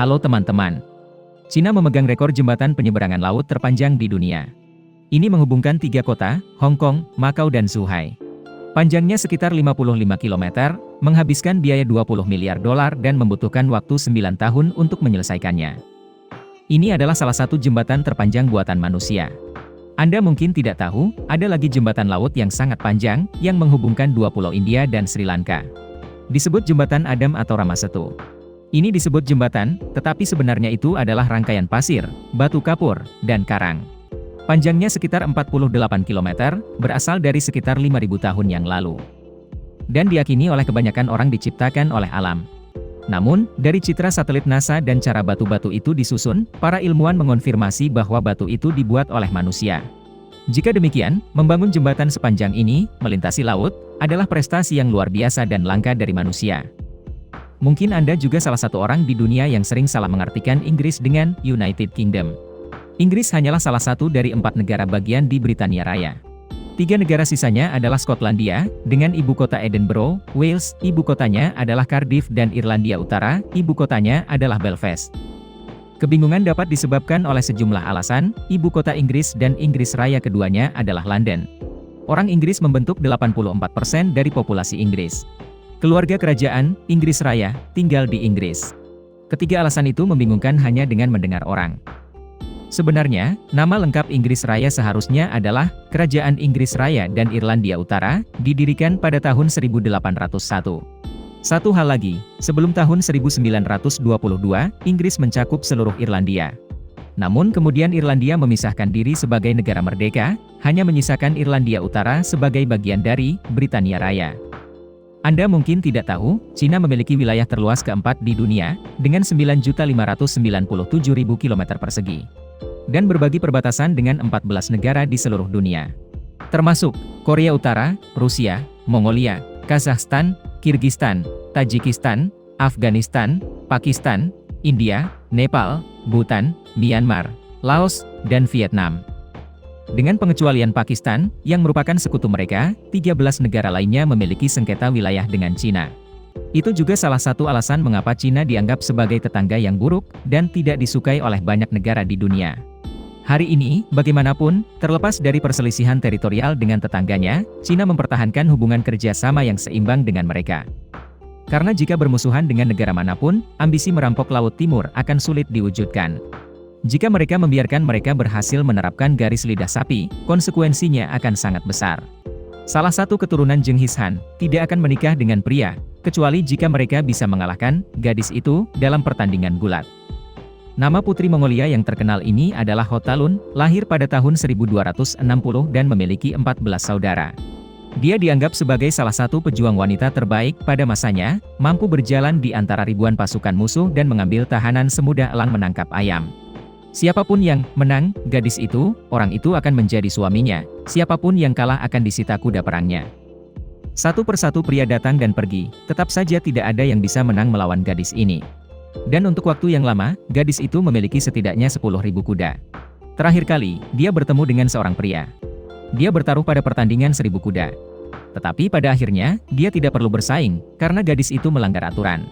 Halo teman-teman. Cina memegang rekor jembatan penyeberangan laut terpanjang di dunia. Ini menghubungkan 3 kota, Hong Kong, Macau dan Zhuhai. Panjangnya sekitar 55 km, menghabiskan biaya 20 miliar dolar dan membutuhkan waktu 9 tahun untuk menyelesaikannya. Ini adalah salah satu jembatan terpanjang buatan manusia. Anda mungkin tidak tahu, ada lagi jembatan laut yang sangat panjang, yang menghubungkan dua pulau India dan Sri Lanka. Disebut jembatan Adam atau Ramasetu. Ini disebut jembatan, tetapi sebenarnya itu adalah rangkaian pasir, batu kapur, dan karang. Panjangnya sekitar 48 km, berasal dari sekitar 5.000 tahun yang lalu. Dan diyakini oleh kebanyakan orang diciptakan oleh alam. Namun, dari citra satelit NASA dan cara batu-batu itu disusun, para ilmuwan mengonfirmasi bahwa batu itu dibuat oleh manusia. Jika demikian, membangun jembatan sepanjang ini, melintasi laut, adalah prestasi yang luar biasa dan langka dari manusia. Mungkin Anda juga salah satu orang di dunia yang sering salah mengartikan Inggris dengan United Kingdom. Inggris hanyalah salah satu dari 4 negara bagian di Britania Raya. 3 negara sisanya adalah Skotlandia, dengan ibu kota Edinburgh, Wales, ibu kotanya adalah Cardiff dan Irlandia Utara, ibu kotanya adalah Belfast. Kebingungan dapat disebabkan oleh sejumlah alasan, ibu kota Inggris dan Inggris Raya keduanya adalah London. Orang Inggris membentuk 84% dari populasi Inggris. Keluarga kerajaan, Inggris Raya, tinggal di Inggris. Ketiga alasan itu membingungkan hanya dengan mendengar orang. Sebenarnya, nama lengkap Inggris Raya seharusnya adalah Kerajaan Inggris Raya dan Irlandia Utara, didirikan pada tahun 1801. Satu hal lagi, sebelum tahun 1922, Inggris mencakup seluruh Irlandia. Namun kemudian Irlandia memisahkan diri sebagai negara merdeka, hanya menyisakan Irlandia Utara sebagai bagian dari Britania Raya. Anda mungkin tidak tahu, Cina memiliki wilayah terluas keempat di dunia, dengan 9.597.000 km persegi. Dan berbagi perbatasan dengan 14 negara di seluruh dunia. Termasuk, Korea Utara, Rusia, Mongolia, Kazakhstan, Kirgistan, Tajikistan, Afghanistan, Pakistan, India, Nepal, Bhutan, Myanmar, Laos, dan Vietnam. Dengan pengecualian Pakistan, yang merupakan sekutu mereka, 13 negara lainnya memiliki sengketa wilayah dengan Cina. Itu juga salah satu alasan mengapa Cina dianggap sebagai tetangga yang buruk, dan tidak disukai oleh banyak negara di dunia. Hari ini, bagaimanapun, terlepas dari perselisihan teritorial dengan tetangganya, Cina mempertahankan hubungan kerjasama yang seimbang dengan mereka. Karena jika bermusuhan dengan negara manapun, ambisi merampok Laut Timur akan sulit diwujudkan. Jika mereka membiarkan mereka berhasil menerapkan garis lidah sapi, konsekuensinya akan sangat besar. Salah satu keturunan Genghis Khan tidak akan menikah dengan pria, kecuali jika mereka bisa mengalahkan gadis itu dalam pertandingan gulat. Nama putri Mongolia yang terkenal ini adalah Hotalun, lahir pada tahun 1260 dan memiliki 14 saudara. Dia dianggap sebagai salah satu pejuang wanita terbaik pada masanya, mampu berjalan di antara ribuan pasukan musuh dan mengambil tahanan semudah elang menangkap ayam. Siapapun yang menang, gadis itu, orang itu akan menjadi suaminya. Siapapun yang kalah akan disita kuda perangnya. Satu persatu pria datang dan pergi, tetap saja tidak ada yang bisa menang melawan gadis ini. Dan untuk waktu yang lama, gadis itu memiliki setidaknya 10.000 kuda. Terakhir kali, dia bertemu dengan seorang pria. Dia bertaruh pada pertandingan 1.000 kuda. Tetapi pada akhirnya, dia tidak perlu bersaing, karena gadis itu melanggar aturan.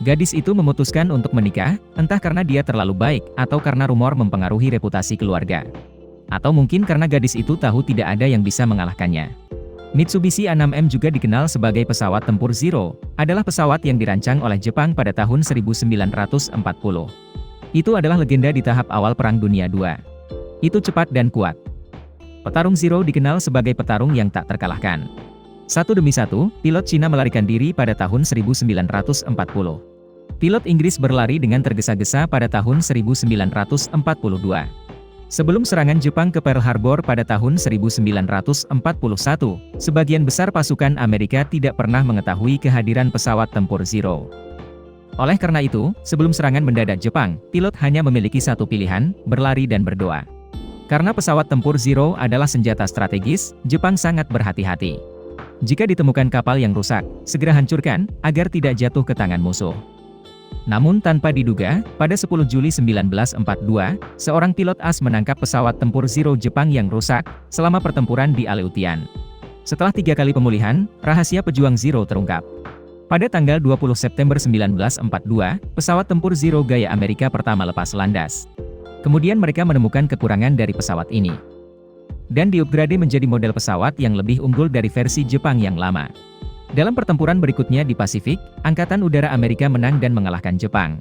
Gadis itu memutuskan untuk menikah, entah karena dia terlalu baik, atau karena rumor mempengaruhi reputasi keluarga. Atau mungkin karena gadis itu tahu tidak ada yang bisa mengalahkannya. Mitsubishi A6M juga dikenal sebagai pesawat tempur Zero, adalah pesawat yang dirancang oleh Jepang pada tahun 1940. Itu adalah legenda di tahap awal Perang Dunia II. Itu cepat dan kuat. Petarung Zero dikenal sebagai petarung yang tak terkalahkan. Satu demi satu, pilot Cina melarikan diri pada tahun 1940. Pilot Inggris berlari dengan tergesa-gesa pada tahun 1942. Sebelum serangan Jepang ke Pearl Harbor pada tahun 1941, sebagian besar pasukan Amerika tidak pernah mengetahui kehadiran pesawat tempur Zero. Oleh karena itu, sebelum serangan mendadak Jepang, pilot hanya memiliki satu pilihan, berlari dan berdoa. Karena pesawat tempur Zero adalah senjata strategis, Jepang sangat berhati-hati. Jika ditemukan kapal yang rusak, segera hancurkan, agar tidak jatuh ke tangan musuh. Namun tanpa diduga, pada 10 Juli 1942, seorang pilot as menangkap pesawat tempur Zero Jepang yang rusak, selama pertempuran di Aleutian. Setelah 3 kali pemulihan, rahasia pejuang Zero terungkap. Pada tanggal 20 September 1942, pesawat tempur Zero gaya Amerika pertama lepas landas. Kemudian mereka menemukan kekurangan dari pesawat ini, dan diupgrade menjadi model pesawat yang lebih unggul dari versi Jepang yang lama. Dalam pertempuran berikutnya di Pasifik, Angkatan Udara Amerika menang dan mengalahkan Jepang.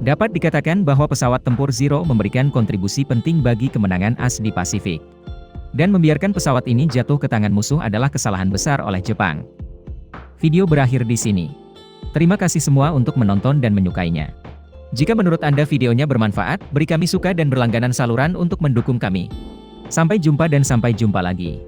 Dapat dikatakan bahwa pesawat tempur Zero memberikan kontribusi penting bagi kemenangan AS di Pasifik. Dan membiarkan pesawat ini jatuh ke tangan musuh adalah kesalahan besar oleh Jepang. Video berakhir di sini. Terima kasih semua untuk menonton dan menyukainya. Jika menurut Anda videonya bermanfaat, beri kami suka dan berlangganan saluran untuk mendukung kami. Sampai jumpa dan sampai jumpa lagi.